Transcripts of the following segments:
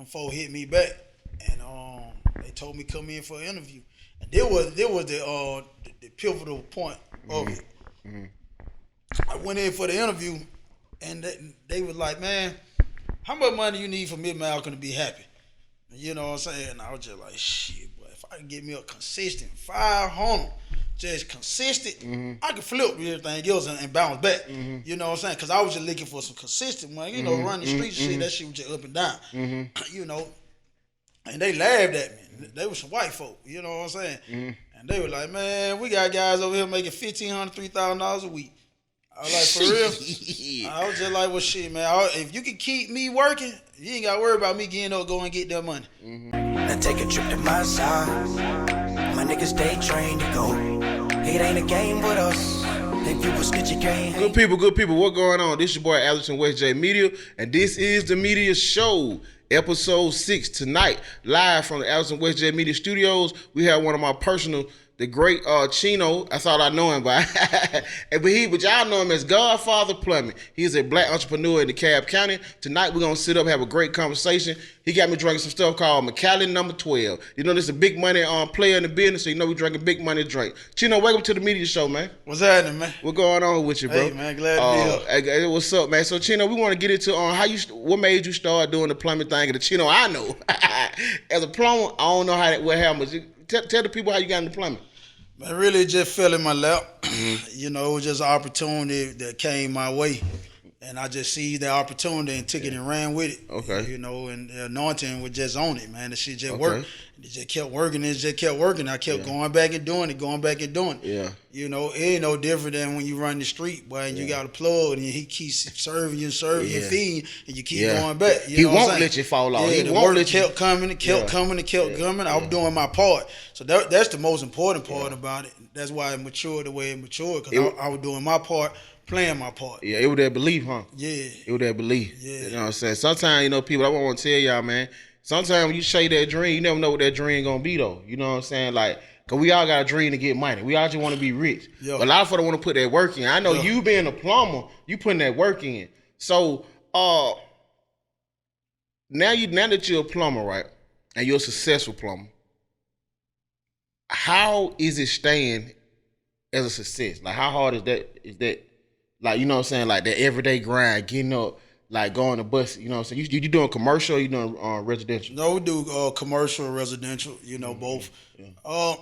them folks hit me back, and they told me come in for an interview. And there was the pivotal point of it. I went in for the interview, and they was like, man, how much money you need for Mid Malcolm to be happy? You know what I'm saying? And I was just like, shit, boy, if I can get me a consistent 500, just consistent, I can flip everything else and bounce back. You know what I'm saying? Because I was just looking for some consistent money. You know, running the street shit, that shit was just up and down. You know, and they laughed at me. They were some white folk. You know what I'm saying? And they were like, man, we got guys over here making $1,500, $3,000 a week. I was like, for real? I was just like, well, shit, man. If you can keep me working, you ain't got to worry about me getting up, going and get that money. Now take a trip to my side. My niggas, they trained to go. It ain't a game with us. If you was get your game. Good people, what going on? This your boy Alex from West J Media, and this is the Media Show, episode 6 tonight, live from the Alex and West J Media Studios. We have one of my personal, the great Chino. That's all I know him by. but y'all know him as Godfather Plumbing. He's a black entrepreneur in DeKalb County. Tonight we're gonna sit up, have a great conversation. He got me drinking some stuff called Macallan number 12. You know, this is a big money player in the business, so you know we drinking big money drink. Chino, welcome to the Media Show, man. What's happening, man? What going on with you, bro? Hey, man, glad to be here. Hey, what's up, man? So, Chino, we want to get into what made you start doing the plumbing thing. And the Chino I know, as a plumber, I don't know what happened. Tell the people how you got into plumbing. Man, really just fell in my lap. You know, it was just an opportunity that came my way. And I just seized that opportunity and took it and ran with it. Okay. You know, and the anointing was just on it, man. The shit just worked. It just kept working. It just kept working. I kept going back and doing it. Yeah. You know, it ain't no different than when you run the street, boy, and you got a plug, and he keeps serving you, and feeding, and you keep going back. You he know what I'm won't saying? let you fall off. Yeah, he won't let kept coming, and kept coming. I was doing my part. So that's the most important part about it. That's why it matured the way it matured, because I was doing my part, playing my part. Yeah, it was that belief, huh? Yeah. It was that belief. Yeah. You know what I'm saying? Sometimes, you know, people, I want to tell y'all, man, sometimes when you shake that dream, you never know what that dream gonna be, though. You know what I'm saying? Like, because we all got a dream to get money. We all just want to be rich. Yeah. But a lot of folks want to put that work in. I know you being a plumber, you putting that work in. So, now that you're a plumber, right, and you're a successful plumber, how is it staying as a success? Like, how hard is that, like, you know what I'm saying, like that everyday grind, getting up, like going to bus, you know what I'm saying? You doing commercial or you doing residential? No, we do commercial and residential, you know, both. Yeah.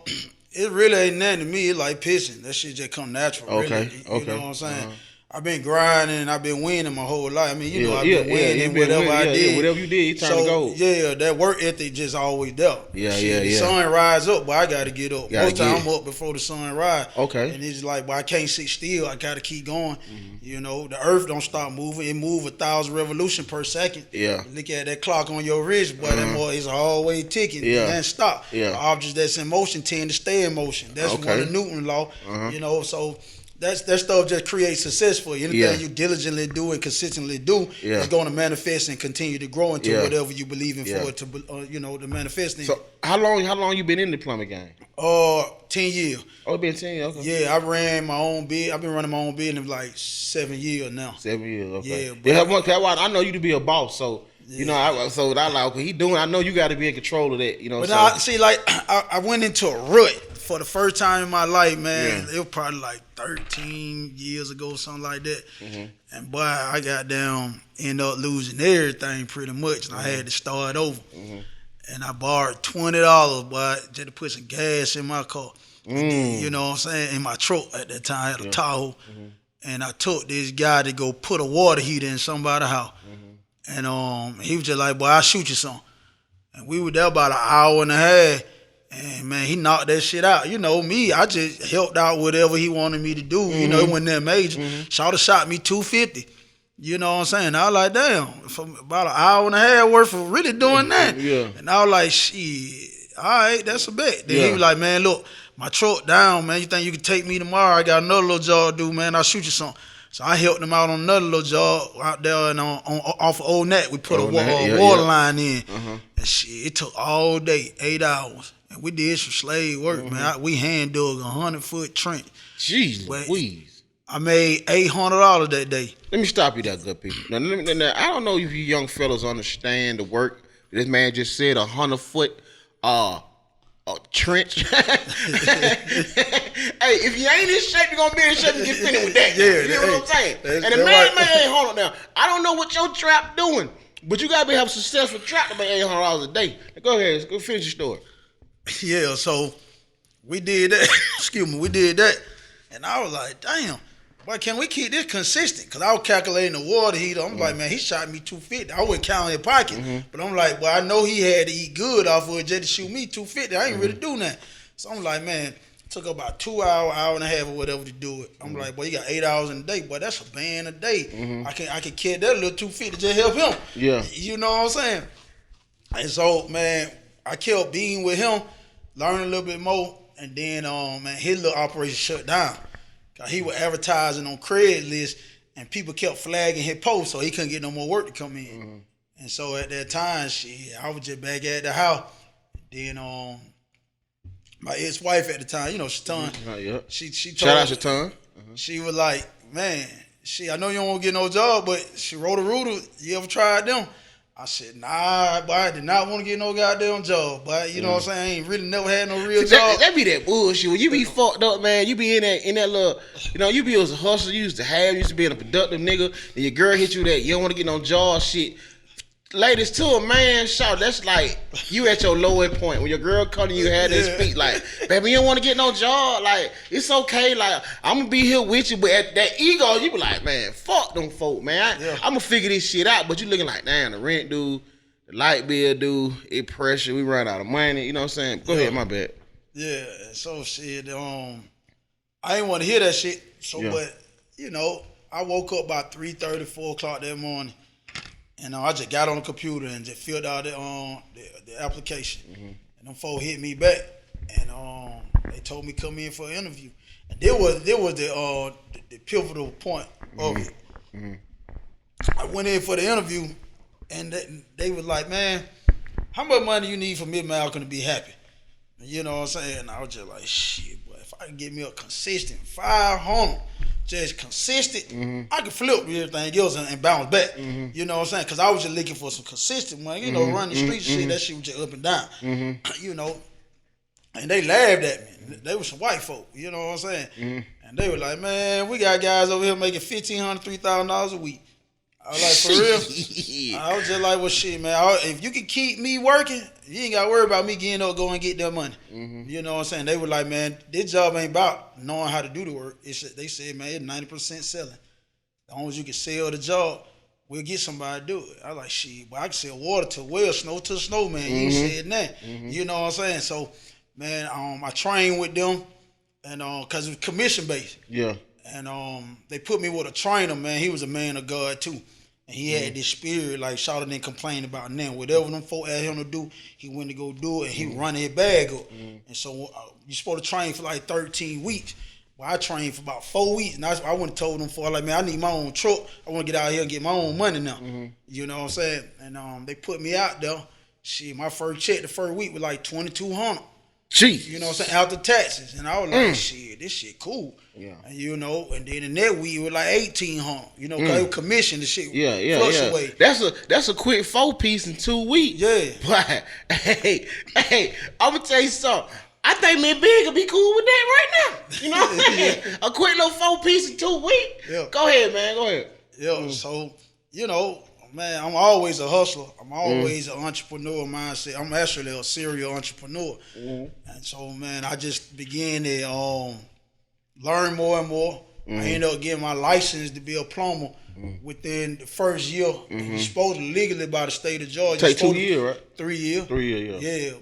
It really ain't nothing to me. It's like pitching. That shit just come natural, Okay, really. You know what I'm saying? I've been grinding and I've been winning my whole life. I mean, you know, I've been winning whatever I did. Whatever you did, you trying to go. Yeah, that work ethic just always there. The sun rise up, but I got to get up. Most time I'm up before the sun rise. Okay. And it's like, but I can't sit still. I got to keep going. You know, the earth don't stop moving. It move 1,000 revolutions per second. Yeah. Look at that clock on your wrist, boy. That boy is always ticking. Yeah. It doesn't stop. Yeah. The objects that's in motion tend to stay in motion. That's one of Newton's law. You know, so that stuff just creates success for you. Anything you diligently do and consistently do is going to manifest and continue to grow into whatever you believe in for it to, you know, to manifest in. So how long you been in the plumbing game? 10 years. Oh, it been 10 years. Okay. Yeah, I ran my own business. I've been running my own business like 7 years now. 7 years. Okay. Yeah, but I know you to be a boss, so. You know, I like okay, he doing. I know you got to be in control of that. You know, but I went into a rut for the first time in my life, man. Yeah. It was probably like 13 years ago, something like that. And boy, I got down, ended up losing everything pretty much, and I had to start over. And I borrowed $20, boy, just to put some gas in my car. You know what I'm saying? In my truck at that time, I had a Tahoe, and I took this guy to go put a water heater in somebody's house. And he was just like, boy, I'll shoot you some. And we were there about an hour and a half. And, man, he knocked that shit out. You know, me, I just helped out whatever he wanted me to do. You know, it wasn't that major. Shawty shot me $250. You know what I'm saying? I was like, damn, for about an hour and a half worth of really doing that. And I was like, shit, all right, that's a bet. Then he was like, man, look, my truck down, man. You think you can take me tomorrow? I got another little job to do, man. I'll shoot you some. So I helped him out on another little job out there and off of Old Nat. We put a water line in. And shit, it took all day, 8 hours. And we did some slave work, man. We hand dug a 100-foot trench. Jeez Louise. I made $800 that day. Let me stop you there, good people. Now, I don't know if you young fellas understand the work This man just said 100-foot trench. Hey, if you ain't in shape, you're gonna be in shape and get finished with that. Yeah, you know what I'm saying? And the right. man, hold on now. I don't know what your trap doing, but you gotta have a successful trap to make $800 a day. Go ahead, go finish your story. Yeah, so we did that. Excuse me, we did that, and I was like, damn. Why can't we keep this consistent? Because I was calculating the water heater. I'm like, man, he shot me 250. I wasn't counting his pocket. But I'm like, well, I know he had to eat good off of it just to shoot me 250. I ain't really do that. So I'm like, man, it took about 2 hours, hour and a half or whatever to do it. I'm like, boy, you got 8 hours in a day. Boy, that's a band a day. I can carry that little 250 to just help him. Yeah. You know what I'm saying? And so, man, I kept being with him, learning a little bit more. And then, man, his little operation shut down. He was advertising on Craigslist, and people kept flagging his post, so he couldn't get no more work to come in. And so at that time, I was just back at the house. Then my ex-wife at the time, Shatan, she told Shout out Shatan. She was like, man, I know you don't want to get no job, but she wrote a Rooter. You ever tried them? I said, nah, but I did not want to get no goddamn job. But you know what I'm saying? I ain't really never had no real job. That be that bullshit. When you be fucked up, man, you be in that little, you be as a hustler you used to be a productive nigga, and your girl hit you that you don't want to get no job shit. Ladies, to a man, shout, that's like you at your lowest point. When your girl come to you, had to speak like, baby, you don't want to get no job. Like, it's okay. Like, I'm going to be here with you. But at that ego, you be like, man, fuck them folk, man. I'm going to figure this shit out. But you looking like, damn, the rent due, the light bill due, it pressure, we run out of money. You know what I'm saying? Go ahead, my bad. Yeah, so shit, I ain't want to hear that shit. So, but, I woke up about 3:30, 4 o'clock that morning. And I just got on the computer and just filled out the application. And them folks hit me back, and they told me come in for an interview. And there was the pivotal point of it. I went in for the interview, and they was like, man, how much money you need for Mid-Malcolm to be happy? And you know what I'm saying? And I was just like, shit, boy, if I can get me a consistent 500, just consistent, I could flip everything else and bounce back. You know what I'm saying? Because I was just looking for some consistent money. Running the street shit, that shit was just up and down. And they laughed at me. They were some white folk, you know what I'm saying? And they were like, man, we got guys over here making $1,500, $3,000 a week. I was like, for real? I was just like, well, shit, man, if you can keep me working, you ain't got to worry about me getting up, going and get that money. You know what I'm saying? They were like, man, this job ain't about knowing how to do the work. They said, man, it's 90% selling. As long as you can sell the job, we'll get somebody to do it. I was like, shit, but I can sell water to a well, snow to a snowman. You said that. You know what I'm saying? So, man, I trained with them, and because it was commission-based. Yeah. And they put me with a trainer, man. He was a man of God, too. And he had this spirit, like, Shawty didn't complain about nothing. Whatever them folk asked him to do, he went to go do it, and he run his bag up. And so you're supposed to train for like 13 weeks. Well, I trained for about 4 weeks, and I went and told them for, like, man, I need my own truck. I want to get out here and get my own money now. You know what I'm saying? And they put me out there. Shit, my first check the first week was like $2,200. Jeez. You know what I'm saying? After taxes. And I was like, shit, this shit cool. Yeah. And and then in that week it was like 1,800. Cause it was commission, the shit fluctuate. That's a quick 4-piece in 2 weeks. Yeah. But hey, I'm gonna tell you something. I think me and Big will be cool with that right now. You know what I'm saying? A quick little 4-piece in 2 weeks. Yeah. Go ahead, man. Go ahead. Yeah. So, man, I'm always a hustler. I'm always an entrepreneur mindset. I'm actually a serial entrepreneur. And so, man, I just began to learn more and more. I ended up getting my license to be a plumber within the first year. You're supposed to legally by the state of Georgia. Take 2 years, right? 3 years. 3 years, yeah. Yeah,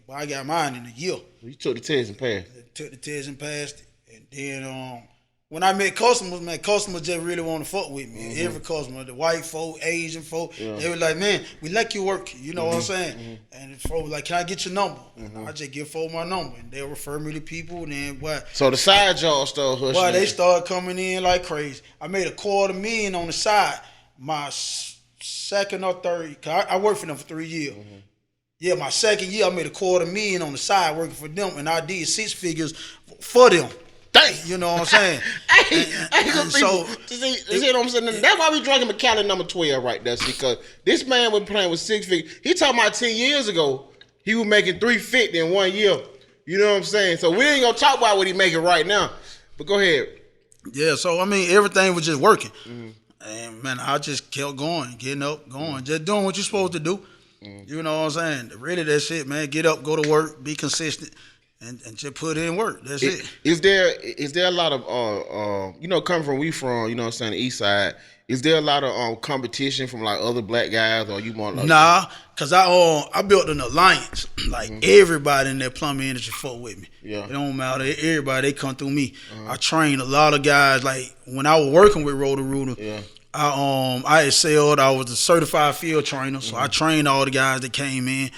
but I got mine in a year. You took the test and passed. Took the test and passed it. And then when I met customers, man, customers just really want to fuck with me. Every customer, the white folk, Asian folk, they were like, man, we like your work. You know what I'm saying? And the folk was like, can I get your number? And I just give folk my number. And they'll refer me to people. And then, so the side jobs started hustling. Boy, they started coming in like crazy. I made $250,000 on the side. My second or third, cause I worked for them for 3 years. Yeah, my second year, I made $250,000 on the side working for them. And I did 6 figures for them. Dang. You know what I'm saying? So see what I'm saying? That's why we drinking Macallan number 12 right there. Because this man was playing with 6 figures. He talking about 10 years ago, he was making 350 in 1 year. You know what I'm saying? So we ain't gonna talk about what he making right now. But go ahead. Yeah, so I mean everything was just working. And man, I just kept going, getting up, going, just doing what you're supposed to do. You know what I'm saying? Really, that's it, man. Get up, go to work, be consistent, and just put in work. That's it. Is there a lot of you know, coming from you know what I'm saying, the east side, is there a lot of competition from like other black guys, or you want like, Nah, cause I built an alliance. Like everybody in that plumbing industry fuck with me. Yeah. It don't matter. Everybody, they come through me. I trained a lot of guys. Like when I was working with Roto-Rooter, I excelled. I was a certified field trainer, so I trained all the guys that came in.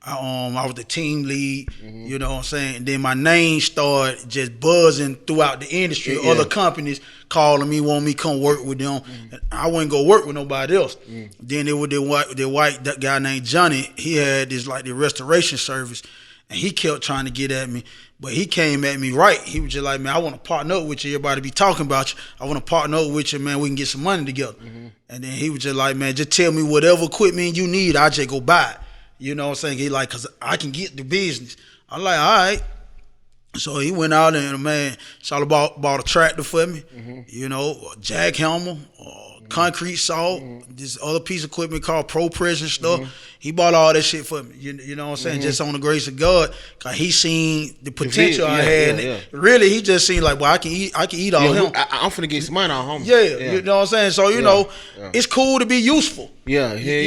I was the team lead, you know what I'm saying? And then my name started just buzzing throughout the industry. Other companies calling me, wanting me to come work with them. And I wouldn't go work with nobody else. Then there was that guy named Johnny. He had this like the restoration service, and he kept trying to get at me. But he came at me right. He was just like, man, I want to partner up with you. Everybody be talking about you. I want to partner up with you, man. We can get some money together. And then he was just like, man, just tell me whatever equipment you need. I just go buy it. You know what I'm saying? He like, cause I can get the business. I'm like, all right. So he went out and man, bought a tractor for me. You know, a jackhammer, concrete saw, this other piece of equipment called Pro Pressure stuff. He bought all that shit for me. You know what I'm saying? Just on the grace of God, cause he seen the potential I had. Really, he just seen like, well, I can eat all him. I'm finna get some money on him. You know what I'm saying? So you know, it's cool to be useful. You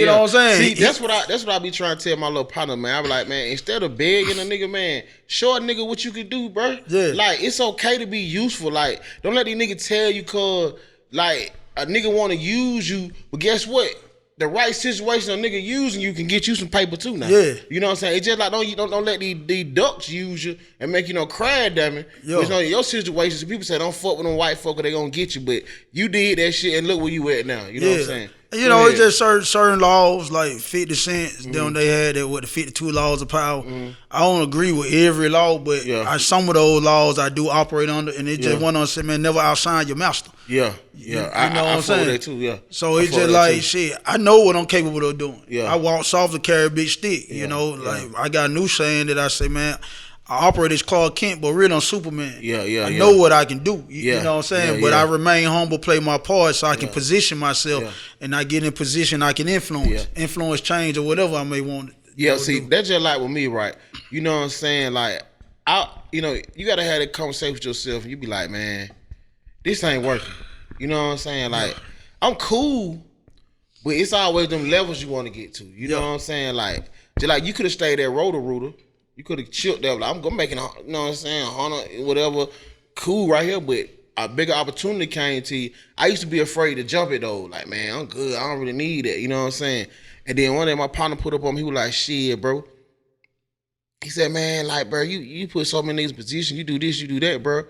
know what I'm saying? See, that's what I be trying to tell my little partner, man. I be like, man, instead of begging a nigga, man, show a nigga what you can do, bro. Like, it's okay to be useful. Like, don't let these niggas tell you cause like a nigga want to use you, but guess what? The right situation, a nigga using you can get you some paper too now. You know what I'm saying? It's just like don't let these ducks use you and make you no cry, damn it. You know, your situations, people say don't fuck with them white folk or they gonna get you, but you did that shit and look where you at now. You know what I'm saying? You know, it's just certain laws like 50 cents. Then they had that with the 52 laws of power. I don't agree with every law, but some of those laws I do operate under, and it just one on say, man, never outshine your master. You know what I'm saying? That too, So it's just like shit. I know what I'm capable of doing. I walk soft to carry a big stick. You know, like I got a new saying that I say, man, I operate as Clark Kent, but really I'm Superman. I know what I can do. You know what I'm saying? But I remain humble, play my part so I can position myself and I get in position I can influence change or whatever I may want. See, that's just like with me, right? You know what I'm saying? Like, you know, you gotta have that conversation with yourself and you be like, man, this ain't working. You know what I'm saying? Like, I'm cool, but it's always them levels you want to get to. You know what I'm saying? Like, just like you could have stayed at Roto-Rooter. You could have chilled there. Like, I'm gonna make it, you know what I'm saying, 100, whatever, cool right here, but a bigger opportunity came to you. I used to be afraid to jump it though. Like, man, I'm good. I don't really need it. You know what I'm saying? And then one day my partner put up on me, he was like, shit, bro. He said, man, like, bro, you put so many niggas in position, you do this, you do that, bro.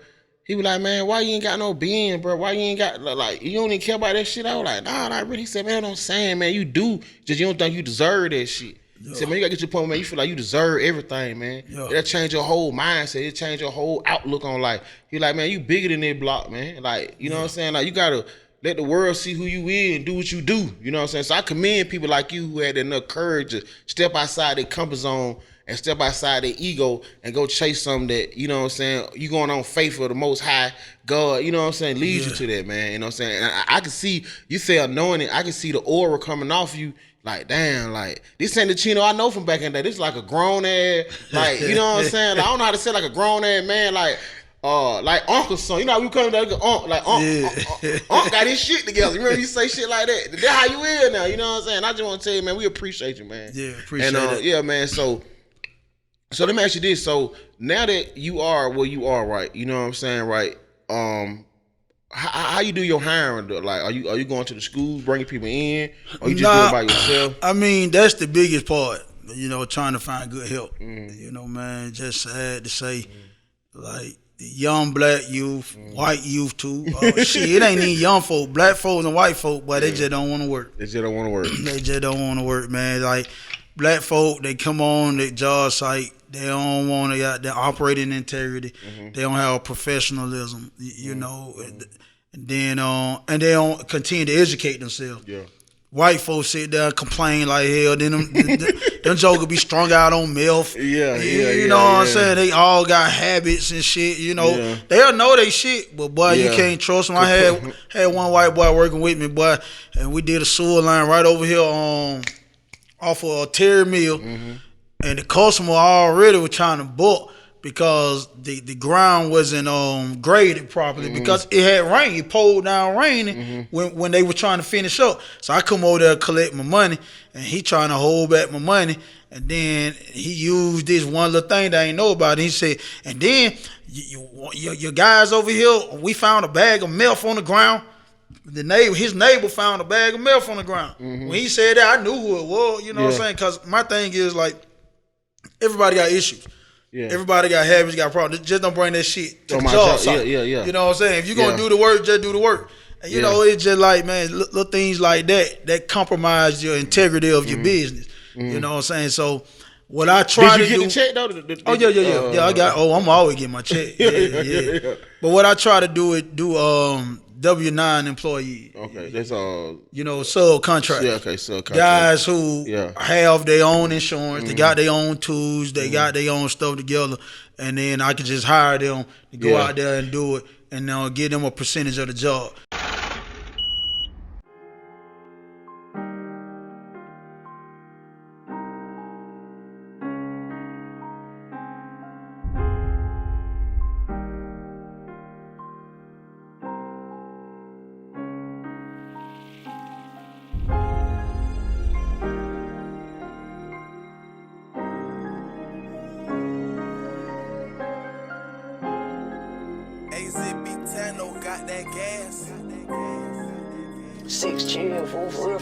He was like, man, why you ain't got no being, bro? Why you ain't got, like, you don't even care about that shit? I was like, nah, not really. He said, man, I'm saying, man, you do, just you don't think you deserve that shit. He said, man, you gotta get to the point, man, you feel like you deserve everything, man. That'll change your whole mindset. It'll change your whole outlook on life. He like, man, you bigger than that block, man. Like, you know what I'm saying? Like, you gotta let the world see who you is and do what you do. You know what I'm saying? So I commend people like you who had enough courage to step outside their comfort zone and step outside their ego and go chase something that, you know what I'm saying, you going on faith for the Most High God, you know what I'm saying, leads you to that, man. You know what I'm saying? And I can see, you say anointing, I can see the aura coming off you. Like, damn, like, this ain't the Chino I know from back in the day. This is like a grown ass, like, you know what I'm saying? Like, I don't know how to say like a grown ass man, like Uncle's son. You know how we come to Unc got his shit together. You remember you say shit like that? That's how you is now, you know what I'm saying? I just want to tell you, man, we appreciate you, man. Appreciate it. Yeah, man, so let me ask you this. So now that you are where you are, right, you know what I'm saying, right, how you do your hiring? Like, are you going to the schools, bringing people in, or you just do it by yourself? I mean, that's the biggest part. You know, trying to find good help. You know, man, just sad to say, like the young black youth, white youth too. Shit, it ain't even young folk, black folks and white folk, but they just don't want to work. They just don't want to work. They just don't want to work, man. Like, black folk, they come on the job site, they don't want to got their operating integrity. They don't have professionalism, you know, and then they don't continue to educate themselves. Yeah. White folks sit there and complain like hell. Then them jokers be strung out on milk. You know what I'm saying? They all got habits and shit. You know, they'll know they shit, but boy, you can't trust them. I had one white boy working with me, boy, and we did a sewer line right over here off of Terry Mill, and the customer already was trying to book because the ground wasn't graded properly because it had rain. It poured down raining when they were trying to finish up. So I come over there to collect my money, and he trying to hold back my money. And then he used this one little thing that I ain't know about. He said, and then your guys over here, we found a bag of meth on the ground. His neighbor found a bag of meth on the ground. When he said that, I knew who it was. You know what I'm saying? Because my thing is, like, everybody got issues. Everybody got habits, got problems. Just don't bring that shit to the job site. You know what I'm saying? If you're going to do the work, just do the work. And, you know, it's just like, man, little things like that compromise your integrity of your business. You know what I'm saying? So what I try to do. Did you get the check, though? Yeah, I got, I'm always getting my check. But what I try to do is do W-9 employees. Okay, that's you know, subcontract. Yeah, okay, subcontract. Guys who have their own insurance, they got their own tools, they got their own stuff together, and then I can just hire them to go out there and do it, and give them a percentage of the job. Got that gas. 6 chill, for real.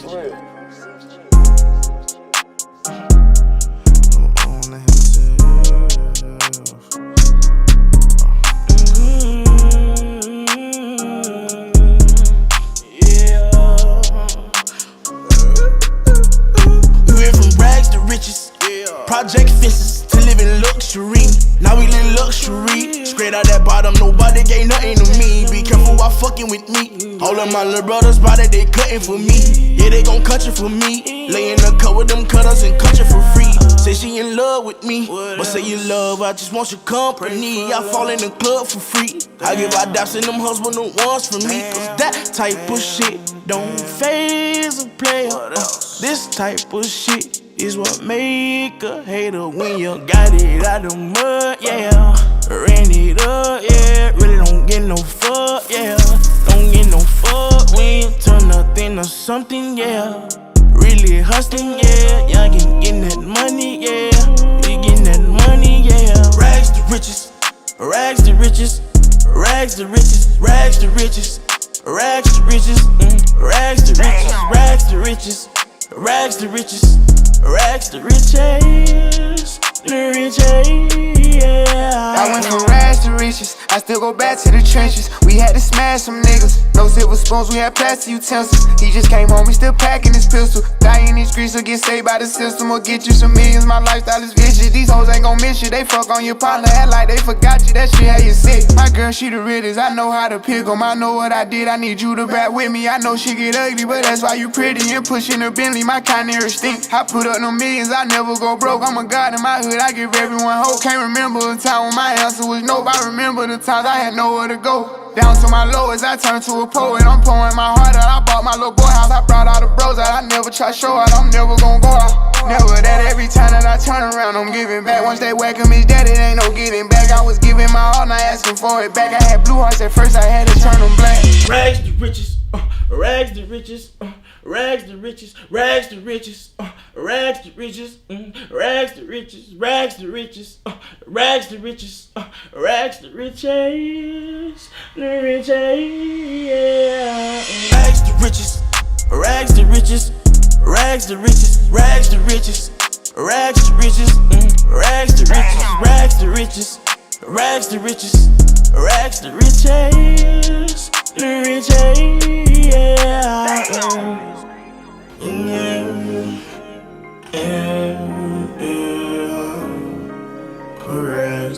We went from rags to riches, project fences to living luxury. Now we live luxury. Straight out that bottom, nobody gave nothing to me. Be careful while fucking with me. All of my little brothers spotted, they cutting for me. Yeah, they gon' cut you for me. Lay in the cut with them cutters and cut you for free. Say she in love with me, but say you love, I just want your company. I fall in the club for free. I give out daps and them husband the ones for me. Cause that type of shit don't faze a player. This type of shit is what make a hater when you got it out the mud, yeah. Ran it up, yeah. Really don't get no fuck, yeah. Don't get no fuck when you turn nothing to something, yeah. Really hustling, yeah. Y'all getting that money, yeah. You getting that money, yeah. Rags to riches, rags to riches, rags to riches, rags to riches, rags to riches, rags to riches, rags to riches, rags to riches. Rags to riches, the riches, yeah. I went from rags to riches, I still go back to the trenches. We had to smash some niggas, no silver spoons, we had plastic utensils. He just came home, he still packing his pistol. Die in these streets or get saved by the system or get you some millions. My lifestyle is vicious, these hoes ain't gon' miss you. They fuck on your partner, act like they forgot you, that shit had you sick. My girl, she the realest, I know how to pick 'em. I know what I did, I need you to back with me. I know she get ugly, but that's why you pretty and pushing her Bentley. My kind of stink, I put up no millions, I never go broke. I'm a god in my hood, I give everyone hope. Can't remember a time when my answer was nope. I remember the times I had nowhere to go. Down to my lowest, I turned to a poet. I'm pouring my heart out, I bought my little boy house. I brought all the bros out, I never try show out. I'm never gon' go out. Never that every time that I turn around, I'm giving back. Once they whack him, his daddy, it ain't no getting back. I was giving my all, not asking for it back. I had blue hearts at first, I had to turn them black. Rags to riches, rags to riches, rags to riches, rags to riches, rags to riches, rags to riches, rags to riches, rags to riches, rags to riches, the riches, yeah. Rags to riches, rags to riches, rags to riches, rags to riches, rags to riches, rags to riches, rags to riches, rags to riches, rags to riches, the riches, yeah. Rags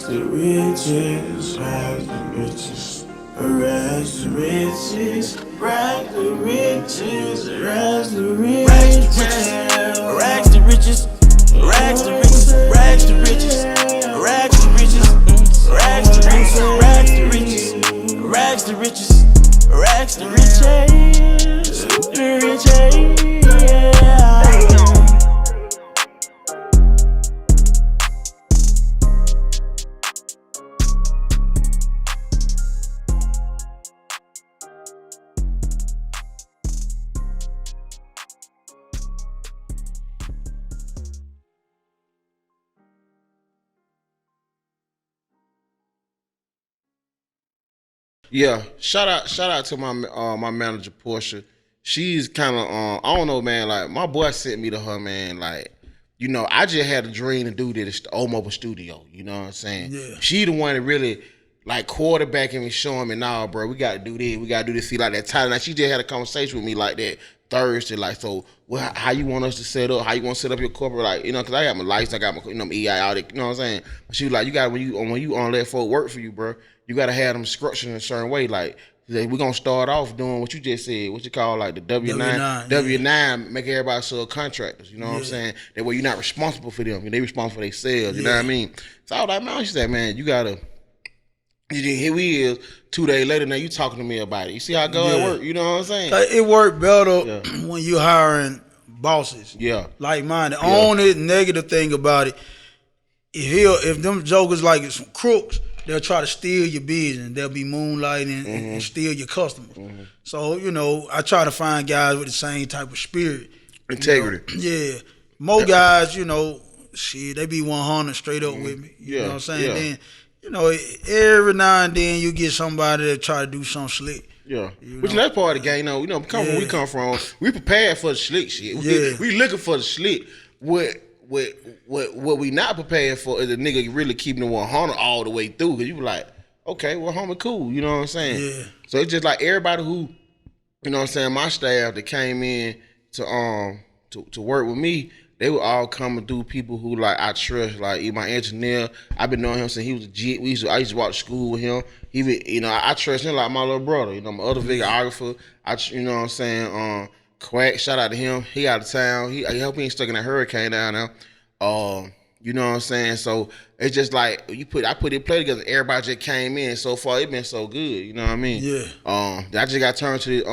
to riches, rags to riches, rags to riches, rags to riches, rags to riches, rags to riches, rags to riches, rags to riches, rags to riches, rags to riches, rags to riches, rags to riches, rags to riches, Yeah, shout out to my manager Portia. She's kind of I don't know, man. Like my boy sent me to her, man. Like I just had a dream to do this the Old Mobile Studio. You know what I'm saying? Yeah. She the one that really like quarterbacking me, showing me, nah, bro, we got to do this, we got to do this. See, like that time, like she just had a conversation with me like that Thursday, like, so how you want us to set up? How you want to set up your corporate? Like, because I got my license, I got my my EI, all that, you know what I'm saying? But she was like, you got when you let folk work for you, bro, you got to have them structured in a certain way. Like, we're going to start off doing what you just said, what you call like the W-9, make everybody subcontractors, you know what I'm saying? That way you're not responsible for them, they responsible for themselves, you know what I mean? So I was like, man, she said, man, you got to, here we is, 2 days later, now you talking to me about it. You see how it go at work, you know what I'm saying? Like, it worked better when you hiring bosses. Yeah. Like mine. The only negative thing about it, if them jokers like some crooks, they'll try to steal your business. They'll be moonlighting and steal your customers. So, I try to find guys with the same type of spirit. Integrity. Yeah. More guys, they be 100 straight up with me. You know what I'm saying? Yeah. Then, every now and then you get somebody that try to do something slick. Yeah, which that's part of the game. Where we come from, we prepared for the slick shit. We looking for the slick. What we not prepared for is a nigga really keeping the 100 all the way through. Cause you be like, okay, well, homie, cool. You know what I'm saying? Yeah. So it's just like everybody who, you know what I'm saying, my staff that came in to work with me, they would all come and do people who like I trust, like my engineer. I've been knowing him since he was a jit. I used to walk to school with him. I trust him like my little brother. My other videographer, you know what I'm saying. Quack, shout out to him. He out of town. He hope he ain't stuck in that hurricane down there. You know what I'm saying. So it's just like I put it play together. Everybody just came in. So far, it been so good. You know what I mean. Yeah. I just got turned to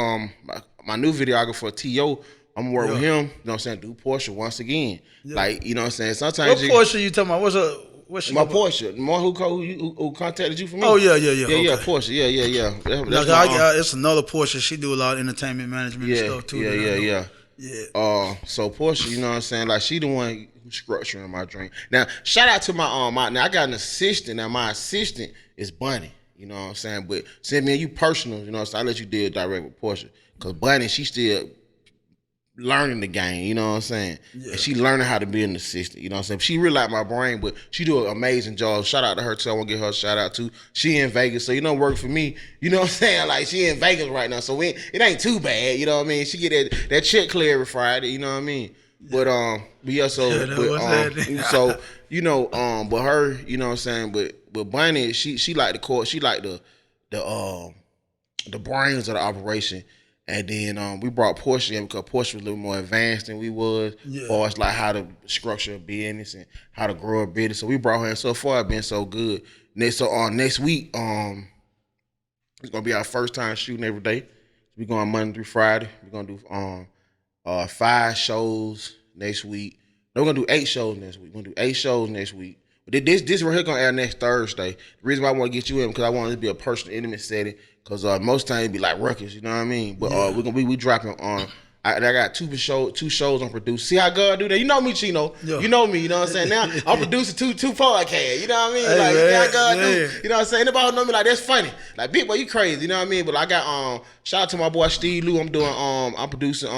my new videographer T.O. I'm gonna work with him, you know what I'm saying, do Portia once again. Yeah. Like, you know what I'm saying? Sometimes what Portia you talking about? What's my Portia? The one who contacted you for me? Oh, yeah. Yeah, Portia. Yeah. It's another Portia. She do a lot of entertainment management and stuff too. Yeah. So Portia, you know what I'm saying? Like, she the one who's structuring my dream. Now, shout out to my now I got an assistant. Now my assistant is Bunny. You know what I'm saying? But me and you personal, you know what I'm saying? I let you deal direct with Portia. Cause Bunny, she still learning the game, you know what I'm saying? Yeah. And she learning how to be an assistant, you know what I'm saying? She really like my brain, but she do an amazing job. Shout out to her too. I want to give her a shout out too. She in Vegas, so work for me. You know what I'm saying? Like she in Vegas right now, so it ain't too bad, you know what I mean? She get that check clear every Friday, you know what I mean? Yeah. But her, you know what I'm saying? But Bunny, she like the court, she like the brains of the operation. And then we brought Portia in because Portia was a little more advanced than we was, as far as like how to structure a business and how to grow a business. So we brought her in. So far, it's been so good. Next week, it's gonna be our first time shooting every day. We're going Monday through Friday. We're gonna do 5 shows next week. No, we're gonna do 8 shows next week. We're gonna do 8 shows next week. But this right here gonna air next Thursday. The reason why I want to get you in because I want it to be a personal, intimate setting. Cause most times it be like ruckus, you know what I mean? But we dropping on. I got 2 shows on produce. See how God do that? You know me, Chino. Yeah. You know me. You know what I'm saying? Now I'm producing two podcasts. You know what I mean? Hey, like man, how God do. You know what I'm saying? Anybody know me like that's funny. Like big boy, you crazy. You know what I mean? But I got shout out to my boy Steve Lou. I'm producing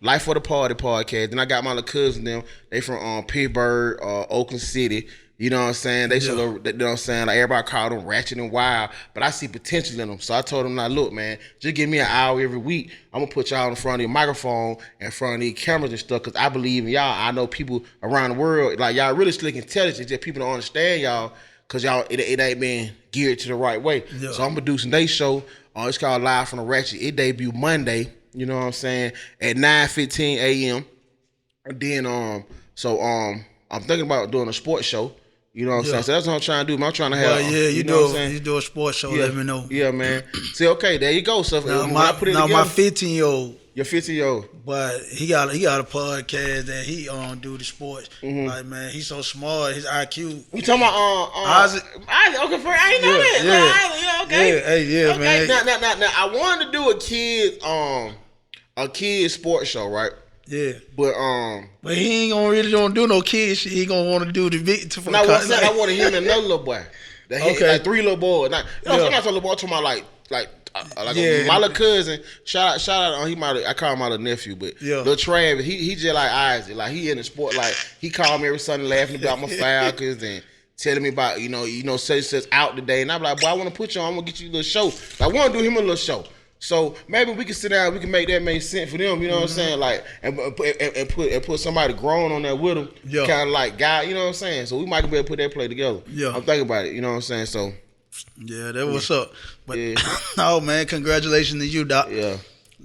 Life for the Party podcast. Then I got my little cousin them. They from Pittsburgh, Oakland City. You know what I'm saying? They should, you know what I'm saying? Like everybody call them ratchet and wild, but I see potential in them. So I told them, like, look, man, just give me an hour every week. I'm gonna put y'all in front of your microphone, in front of these cameras and stuff, because I believe in y'all. I know people around the world, like y'all really slick intelligent, just people don't understand y'all, because y'all, it ain't been geared to the right way. Yeah. So I'm producing their show. It's called Live from the Ratchet. It debut Monday, you know what I'm saying, at 9:15 a.m. And then, I'm thinking about doing a sports show. You know what I'm saying? So that's what I'm trying to do. I'm trying to have. You do a sports show. Let me know. Yeah, man. See, okay, there you go. So my 15-year-old. Your 15-year-old. But he got a podcast that he do the sports. Mm-hmm. Like, man, he's so smart. His IQ. You talking about Isaac? Okay, I ain't know that. Okay. Man. Now, I wanted to do a kid sports show, right? Yeah, but he ain't gonna do no kid shit. He gonna want to do the big. I wanted him and another little boy. Like 3 little boys. I'm not talking little boy. I'm talking about my little cousin. Shout out. I call him my little nephew, but little Travis. He just like Isaac. Like he in the sport. Like he called me every Sunday laughing about my Falcons and telling me about such out today. And I'm like, boy, I want to put you on. I'm gonna get you a little show. I want to do him a little show. So maybe we can sit down, we can make that make sense for them, you know what I'm saying? Like and put somebody grown on there with them, kind of like guy, you know what I'm saying? So we might be able to put that play together. Yeah, I'm thinking about it, you know what I'm saying? So yeah, that what's up. But oh man, congratulations to you, Doc.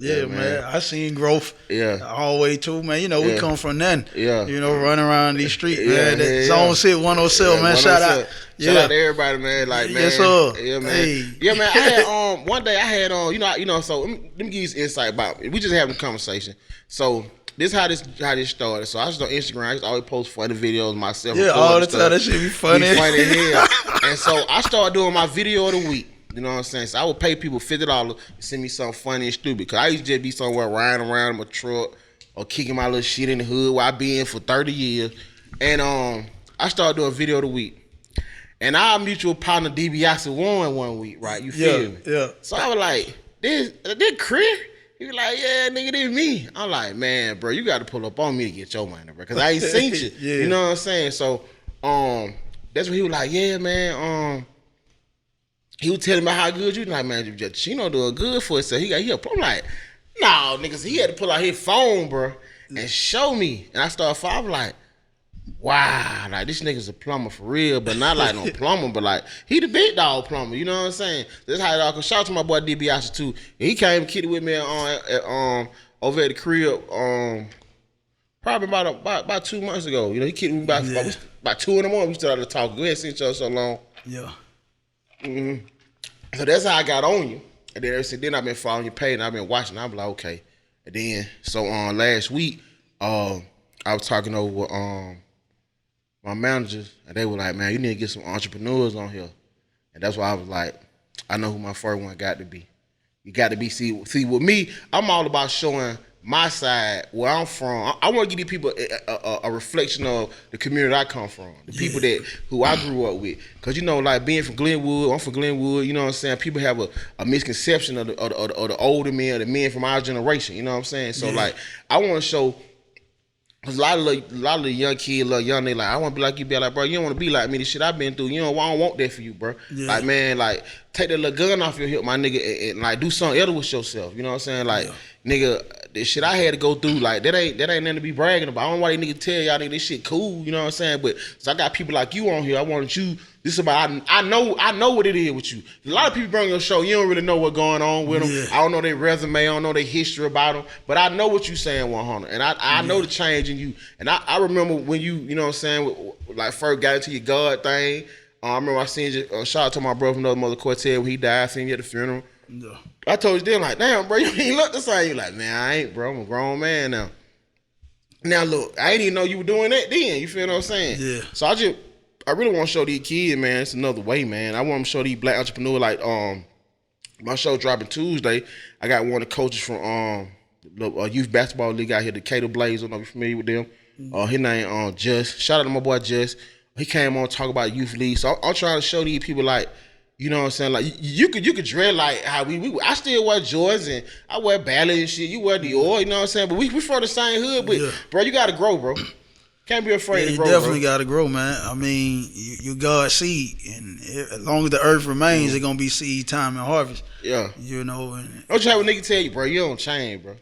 Yeah, man. I seen growth. All the way too, man. We come from nothing. Running around these streets, man. That Zone 6, 107, man. Shout out. Shout out to everybody, man. Like, man. Yes, sir. Yeah, man. Hey. Yeah, man. I had one day I had so let me give you some insight about it. We just having a conversation. So this how this started. So I was on Instagram. I used to always post funny videos myself. Yeah, all the time. That shit be funny. And so I started doing my video of the week. You know what I'm saying? So I would pay people $50 to send me something funny and stupid. Because I used to just be somewhere riding around in my truck or kicking my little shit in the hood where I been for 30 years. And I started doing video of the week. And our mutual partner DiBiase won one week, right? You feel me? Yeah. So I was like, this Chris? He was like, yeah, nigga, this me. I'm like, man, bro, you got to pull up on me to get your money, bro. Because I ain't seen you. You know what I'm saying? So that's when he was like, yeah, man, he was telling me how good you like, man, Chino doing good for itself. He I'm like, no, niggas, he had to pull out his phone, bro, and show me. And I started following, like, wow, like this nigga's a plumber for real, but not like no plumber, but like he the big dog plumber, you know what I'm saying? That's how it all comes. Shout out to my boy DiBiase too. And he came and kicked it with me over at the crib, probably about 2 months ago. He kicked me about 2 in the morning. We started talking. We hadn't seen each other so long. Yeah. Mm-hmm. So that's how I got on you. And then I've been following your page and I've been watching. I'm like, okay. And then last week, I was talking over my managers, and they were like, man, you need to get some entrepreneurs on here. And that's why I was like, I know who my first one got to be. You got to be, see with me, I'm all about showing my side, where I'm from. I want to give these people a reflection of the community I come from, the people who I grew up with. Because, like being from Glenwood, I'm from Glenwood, you know what I'm saying? People have a misconception of the older men, or the men from our generation, you know what I'm saying? So, like, I want to show. Cause a lot of the young kids, they like, I want to be like you, be like, bro, you don't want to be like me. The shit I've been through, I don't want that for you, bro. Yeah. Like, man, like, take that little gun off your hip, my nigga, and like do something else with yourself. You know what I'm saying? Like, nigga, the shit I had to go through, like, that ain't nothing to be bragging about. I don't know why they niggas tell y'all nigga this shit cool. You know what I'm saying? But so I got people like you on here. I wanted you. This is about I know what it is with you. A lot of people bring your show. You don't really know what's going on with them. I don't know their resume. I don't know their history about them. But I know what you saying, 100. And I know the change in you. And I remember when you know what I'm saying, like first got into your God thing. I remember I seen you. Shout out to my brother from Another Mother Quartet when he died. I seen you at the funeral. Yeah. I told you then, like, damn, bro, you ain't look the same. You like, man, I ain't, bro. I'm a grown man now. Now look, I ain't even know you were doing that then. You feel what I'm saying? Yeah. So I really want to show these kids, man, it's another way, man. I want to show these black entrepreneurs, like, my show dropping Tuesday. I got one of the coaches from the youth basketball league out here, the Decatur Blaze. I don't know if you're familiar with them. His name Just. Shout out to my boy Just. He came on to talk about youth league. So I'm trying to show these people, like, you know what I'm saying? Like, you could dread like how I still wear Jordans and I wear Ballad and shit. You wear Dior, you know what I'm saying? But we from the same hood, but bro, you gotta grow, bro. Can't be afraid Yeah, to you grow, definitely bro. got to grow, man. I mean, you God's seed, and as long as the earth remains, it's gonna be seed time and harvest. Yeah. You know, and Don't you have a nigga tell you, bro, you don't change, bro.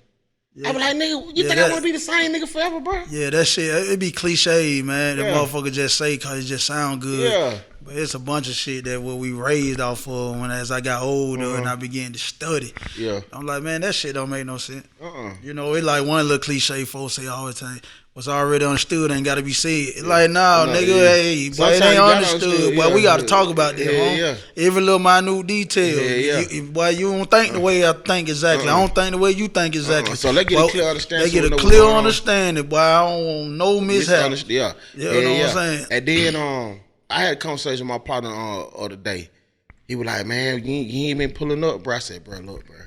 I be like, nigga, you Yeah, think I that- want to be the same nigga forever, bro? yeah, that shit it be cliche, man. The Yeah. motherfucker just say cause it just sound good. Yeah. But it's a bunch of shit that what we raised off of when as I got older and I began to study. Yeah. I'm like, man, that shit don't make no sense. Uh-uh. You know, it's like one little cliche folks say all the time. What's already understood ain't gotta be said. It's like, nah, No, nigga, yeah. hey, but Sometimes it you ain't gotta understood. understand, But yeah, we gotta yeah. talk about that, Yeah, huh? yeah. Every little minute detail. Yeah, yeah. Boy, you don't think the way I think exactly. I don't think the way you think exactly. So let's get a But clear understanding They so get we a know clear what's going on. understanding, boy. I don't want no mishap. Yeah. You know what I'm saying? And then I had a conversation with my partner other day. He was like, man, you ain't been pulling up, bro. I said, bro, look, bro.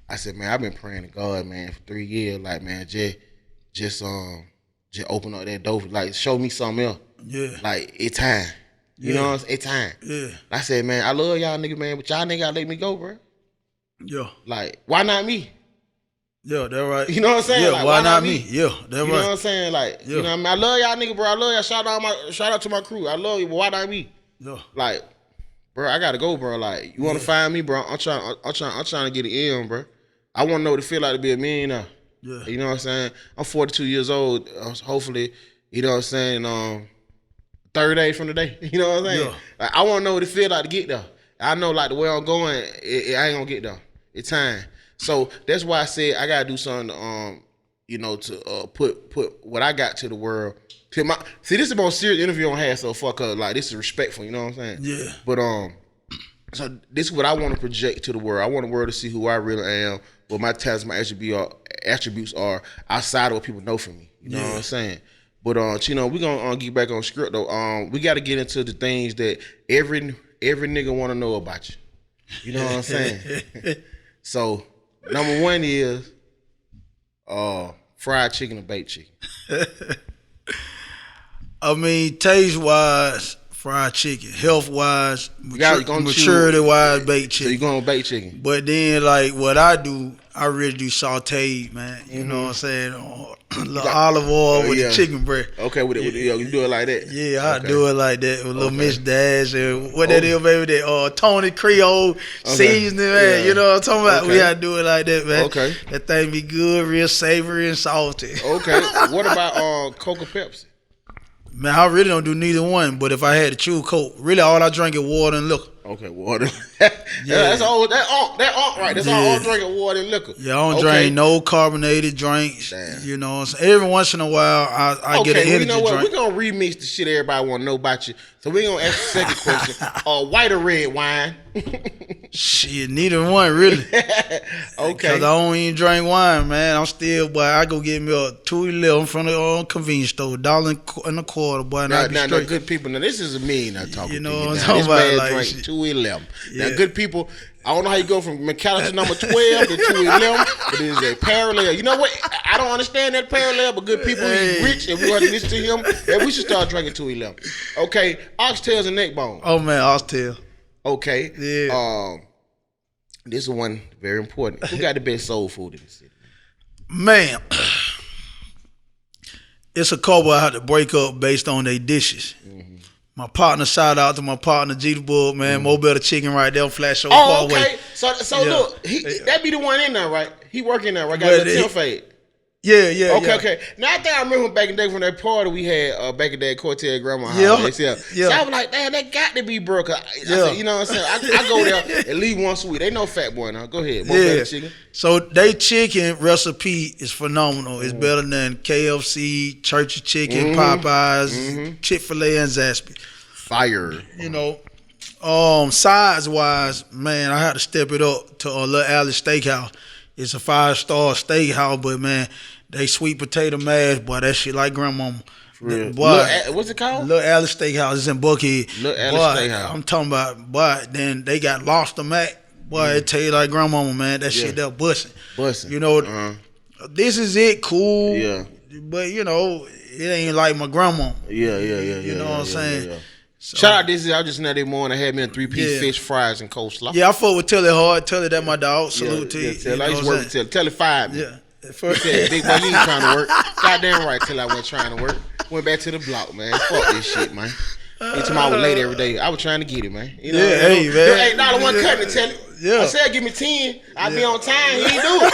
I said, man, I've been praying to God, man, for 3 years. Like, man, just open up that door. Like, show me something else. Yeah. Like, it's time. You know what I'm saying? It's time. Yeah. I said, man, I love y'all niggas, man, but y'all niggas gotta let me go, bro. Yeah. Like, why not me? Yeah, that right. You know what I'm saying? Yeah, Like, why not me? Yeah, that You know what I'm right. saying? Like, Yeah. you know what I mean? I love y'all niggas, bro. I love y'all. Shout out to my crew. I love you, but why not me? Yeah. Like, bro, I gotta go, bro. Like, you wanna find me, bro? I'm trying to get it in, bro. I wanna know what it feel like to be a millionaire. Yeah. You know what I'm saying? I'm 42 years old. Hopefully, you know what I'm saying, third day from the day. You know what I'm saying? Yeah. Like, I wanna know what it feel like to get there. I know, like, the way I'm going, I ain't gonna get there. It's time. So that's why I said I gotta do something, to put what I got to the world. See, this is the most serious interview I had so far, cause like this is respectful. You know what I'm saying? Yeah. But so this is what I want to project to the world. I want the world to see who I really am, what my talents, my attributes are outside of what people know from me. You know what I'm saying? But we're gonna get back on script though. We got to get into the things that every nigga want to know about you. You know what I'm saying? So number one is fried chicken or baked chicken. I mean, taste wise, fried chicken. Health wise, gotta go maturity wise, baked So you chicken. going with baked chicken? But then, like what I do, I really do sauteed, man. You know what I'm saying? A little olive oil with yeah. the chicken breast. Okay, you do it like that. Yeah, I Okay. do it like that with a little Okay. Miss Dash and what that is, baby. That Tony Creole seasoning, man. Yeah. You know what I'm talking about? We Okay. gotta do it like that, man. Okay. That thing be good, real savory and salty. Okay. What about Coca Pepsi? Man, I really don't do neither one. But if I had to choose Coke, really all I drink is water and liquor. Okay, water. That's all. That right. That's all. I'm drinking water and liquor. Yeah, I don't Okay. drink no carbonated drinks. Damn. You know, so every once in a while I get an Okay, energy you know what? drink. We're gonna remix the shit everybody want to know about you. So we're gonna ask the second question: white or red wine? Shit, neither one really. Okay. Cause I don't even drink wine, man. Boy, I go get me a 211 from the convenience store, $1.25, boy, and I be Now, straight. good people. Now, this is a millionaire talking. You know to what I'm now. talking This about, man like, drank shit. 211. Yeah. Now, good people. I don't know how you go from McAllister number 12 to 211, but it is a parallel. You know what? I don't understand that parallel, but good people, he's rich, and we want to listen to him, and we should start drinking 211. Okay, oxtails and neck bone. Oh man, oxtail. Okay. Yeah. This is one very important. Who got the best soul food in the city? Man, it's a couple I had to break up based on their dishes. Mm-hmm. My partner, shout out to my partner G the Bull, man. Mo Better Chicken right there on Flash Show Oh, Parkway. okay. So Yeah. look, that be the one in there, right? He working there, right? Got But a little fade. Yeah. Okay. Now I think I remember back in the day from that party we had back in the day at Cortez Grandma House. Yeah. So I was like, damn, that got to be bro. I said, you know what I'm saying? I go there at least once a week. They know Fat Boy now. Go ahead. More better chicken. So they chicken recipe is phenomenal. Mm-hmm. It's better than KFC, Church of Chicken, Popeyes, Chick-fil-A, and Zaxby. Fire. You know, size wise, man, I had to step it up to Little Alice Steakhouse. It's a 5-star steakhouse, but man, they sweet potato mash, boy, that shit like grandmama. Real. Boy, What's it called? Little Alice Steakhouse is in Buckhead. Little Alice Boy, Steakhouse. I'm talking about, boy, then they got lobster mac. Boy, it tell you like grandmama, man. That shit there busting. Bussin'. You know, this is it, cool. Yeah. But you know, it ain't like my grandma. Yeah. You know what I'm saying? Yeah. So, Shout out this. I just now that morning I had me a 3-piece Yeah. fish fries and coleslaw. yeah, I fuck with Telly hard. Telly that my dog. Salute to you. Tell, You I know used to what work I'm with Tell it 5 me. saying? He said, big boy, you ain't trying to work. Goddamn right till I went trying to work. Went back to the block, man. Fuck this shit, man. Anytime I was late every day, I was trying to get it, man. You know, hey, man. $8 one cutting, tell him. Yeah. I said, give me 10. I'd be on time. He ain't do it.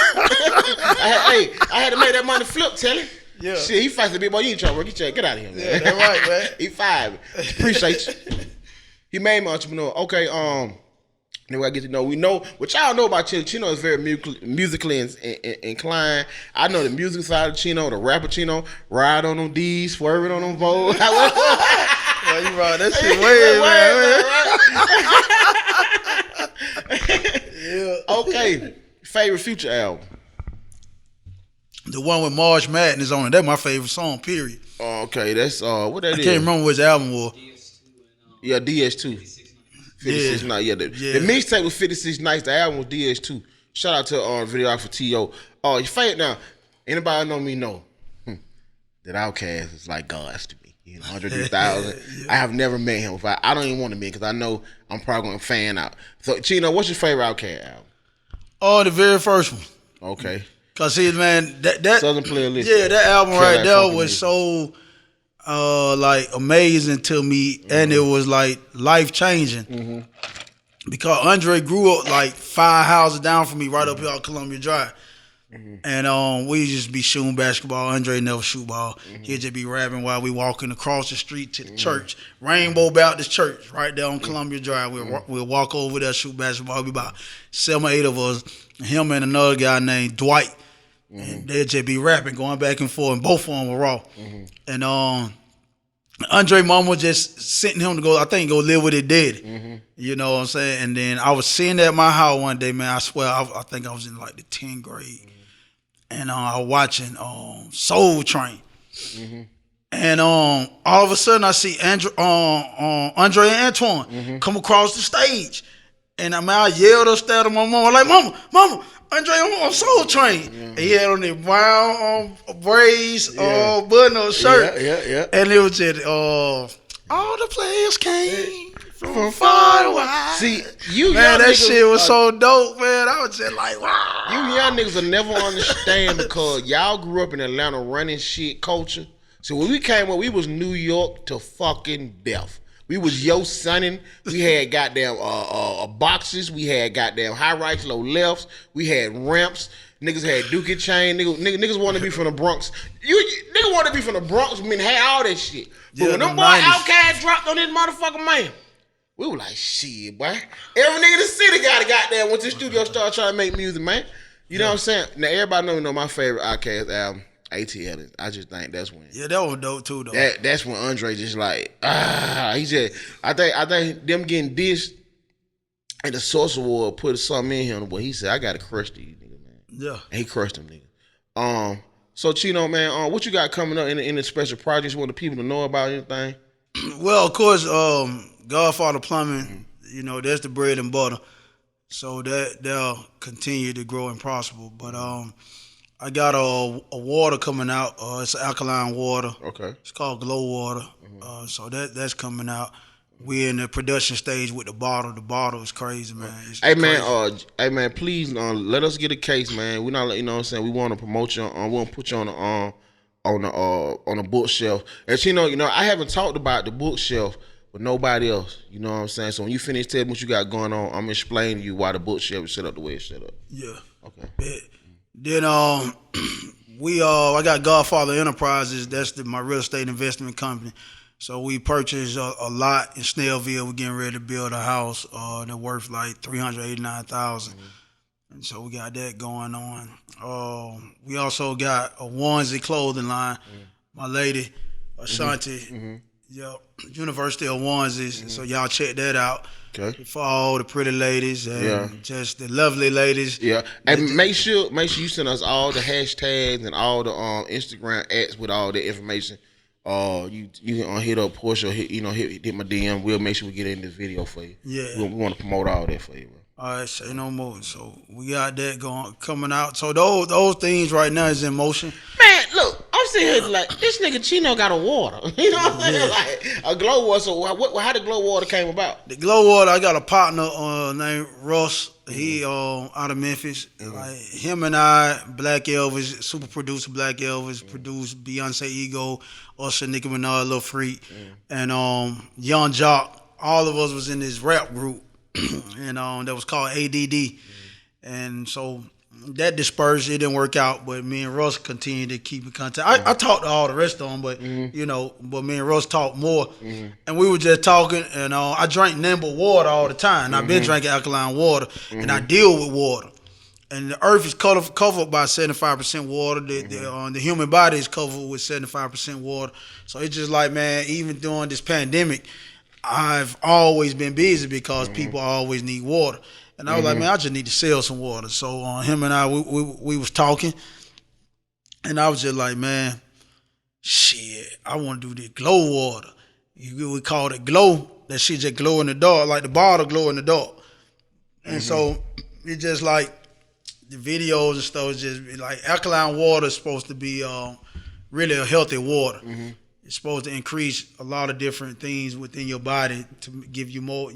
I had to make that money flip, tell him. Yeah. Shit, he fights the big boy. You ain't trying to work. Get out of here, man. Yeah, that's right, man. He fired me. Appreciate you. He made me entrepreneur. Okay, then I get to know. We know what y'all know about Chino. Chino is very musically inclined. I know the music side of Chino, the rapper Chino. Ride on them D's, swerving on them Vols. Yeah, you right. That shit way, man. Yeah. Okay. Favorite Future album? The one with March Madness on it. That's my favorite song, period. Okay, that's what that is. I can't remember which album was. Yeah, DS2. 56 Nights. Yeah, the mixtape was 56 Nights. The album was DS2. Shout out to videographer T.O. Your favorite now, anybody know me know that Outkast is like gods to me. You know, 100,000. I have never met him. I don't even want to meet because I know I'm probably going to fan out. So, Chino, what's your favorite Outkast album? Oh, the very first one. Okay. Cause see, man, that Southern Playlist. Yeah, that album right there was so like amazing to me, and it was like life changing. Because Andre grew up like 5 houses down from me, right up here on Columbia Drive. And we just be shooting basketball. Andre never shoot ball. He'd just be rapping while we walking across the street to the church, Rainbow Baptist Church, right there on Columbia Drive. We'll walk over there, shoot basketball. It'll be about 7 or 8 of us, him and another guy named Dwight. And they'd just be rapping, going back and forth, and both of them were raw. And Andre mom was just sending him to go, I think, go live with his daddy. You know what I'm saying? And then I was sitting at my house one day, man. I swear, I think I was in like the 10th grade. And I was watching Soul Train. And all of a sudden, I see Andre and Antoine come across the stage. And I yelled upstairs to my mom. I'm like, Mama, Andre on Soul Train. And he had on the brown braids, button-up shirt. Yeah. And it was just, all the players came from far and wide. See, you man, young that niggas, shit was so dope, man. I was just like, wow. You young niggas will never understand because y'all grew up in Atlanta running shit culture. So when we came up, we was New York to fucking death. We was Yosemite. We had goddamn boxes. We had goddamn high rights, low lefts. We had ramps. Niggas had Dookie Chain. Niggas want to be from the Bronx. Niggas want to be from the Bronx. I mean, had all that shit. But when them boy Outkast dropped on this motherfucker, man, we were like, shit, boy. Every nigga in the city got a goddamn went to the studio, started trying to make music, man. You know what I'm saying? Now everybody know my favorite Outkast album. ATL. I just think that's when. Yeah, that was dope too, though. That's when Andre just like he just. I think them getting dissed, and the Source Award put something in him. But he said, "I gotta crush these niggas, man." Yeah, and he crushed them niggas. So Chino, man, what you got coming up in the special projects? Want the people to know about anything? Well, of course, Godfather Plumbing. You know, that's the bread and butter. So they'll continue to grow and prosper. But I got a water coming out. It's alkaline water. Okay. It's called Glow Water. So that's coming out. We're in the production stage with the bottle. The bottle is crazy, man. Hey man, please let us get a case, man. We're not, you know what I'm saying. We want to promote you. We want to put you on the bookshelf. And you know, I haven't talked about the bookshelf with nobody else. You know what I'm saying. So when you finish telling what you got going on, I'm explaining to you why the bookshelf is set up the way it's set up. Yeah. Okay. Then I got Godfather Enterprises. That's my real estate investment company. So we purchased a lot in Snellville. We're getting ready to build a house that's worth like $389,000. And so we got that going on. We also got a onesie clothing line. My lady, Ashanti, University of Onesies. So y'all check that out. Okay. For all the pretty ladies and just the lovely ladies. Yeah. And make sure you send us all the hashtags and all the Instagram ads with all the information. You can hit up Portia, hit my DM. We'll make sure we get in this video for you. Yeah. We want to promote all that for you, bro. All right, say no more. So we got that coming out. So those things right now is in motion. Man, look, I'm sitting here like, this nigga Chino got a water. You know what I'm saying? Like a glow water. So how the glow water came about? The glow water, I got a partner named Russ. He out of Memphis. Like him and I, Black Elvis, super producer Black Elvis, produced Beyonce Ego, Usher, Nicki Minaj, Lil Freak, and Young Jock. All of us was in this rap group, and that was called ADD. And so that dispersed. It didn't work out, but me and Russ continued to keep in contact. I talked to all the rest of them, but but me and Russ talked more, and we were just talking. And I drank Nimble water all the time. I've been drinking alkaline water, and I deal with water. And the earth is covered by 75% water. The human body is covered with 75% water. So it's just like, man, even during this pandemic, I've always been busy because people always need water. And I was like, man, I just need to sell some water. So him and I, we was talking, and I was just like, man, shit, I want to do this glow water. We called it glow. That shit just glow in the dark, like the bottle glow in the dark. And so it just like the videos and stuff is just like alkaline water is supposed to be really a healthy water. It's supposed to increase a lot of different things within your body to give you more,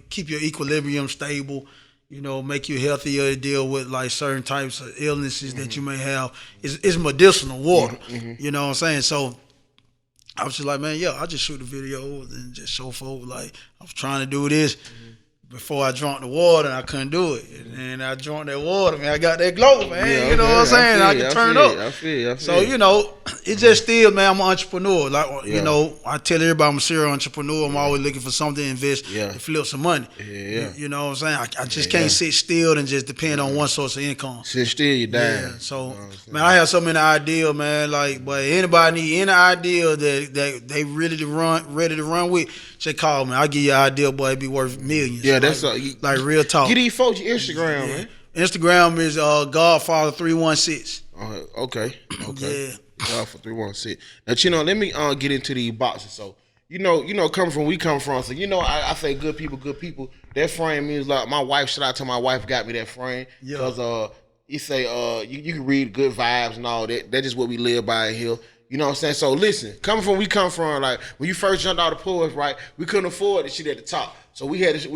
keep your equilibrium stable. Make you healthier, deal with like certain types of illnesses that you may have. It's medicinal water. You know what I'm saying? So I was just like, man, I just shoot the video and just show folks like I was trying to do this before I drank the water and I couldn't do it. And then I drank that water, man, I got that glow, man. You know what I'm saying? I can turn up. I feel. So, it's just still, man, I'm an entrepreneur. Like, I tell everybody I'm a serial entrepreneur. I'm always looking for something to invest and flip some money. You know what I'm saying? I just can't sit still and just depend on one source of income. Sit still, you die. Yeah. So, man, I have so many ideas, man. Like, but anybody need any idea that they ready to run with, just call me. I'll give you an idea, boy, it'd be worth millions. Yeah, that's like real talk. Get these folks your Instagram, man. Instagram is Godfather 316. Okay. Yeah. Godfather 316. Now, Chino, let me get into these boxes. So, coming from where we come from. So, I say good people. That frame means like my wife. Shout out to my wife, got me that frame because you say you can read good vibes and all that. That's just what we live by in here. You know what I'm saying? So listen, coming from where we come from, like when you first jumped out of the pool, right? We couldn't afford the shit at the top. So we had to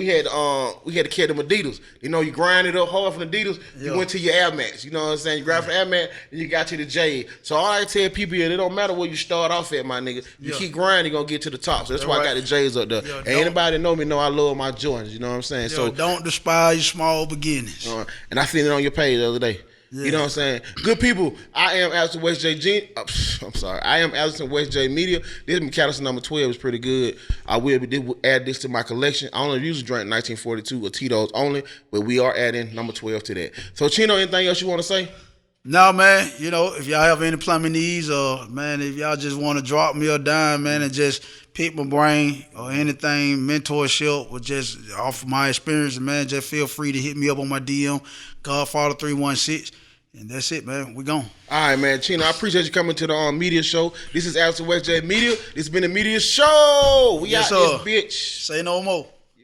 carry them Adidas. You grind it up hard from the Adidas, you went to your Air Max. You know what I'm saying? You grab for Air Max and you got to the J. So all I tell people is it don't matter where you start off at, my nigga. You keep grinding, you're gonna get to the top. So that's why I got the J's up there. And anybody that know me know I love my Jordans, you know what I'm saying? So don't despise your small beginnings. And I seen it on your page the other day. You know what I'm saying? Good people, I am Allison West J. I am Allison West J Media. This McAllister number 12 is pretty good. I will add this to my collection. I only usually drink 1942 or Tito's only, but we are adding number 12 to that. So, Chino, anything else you want to say? No, man. If y'all have any plumbing needs or, man, if y'all just want to drop me a dime, man, and just pick my brain or anything, mentorship or just off my experience, man, just feel free to hit me up on my DM, Godfather 316. And that's it, man. We gone. All right, man. Chino, I appreciate you coming to the media show. This is Allison West J Media. This has been the media show. We out this bitch. Say no more.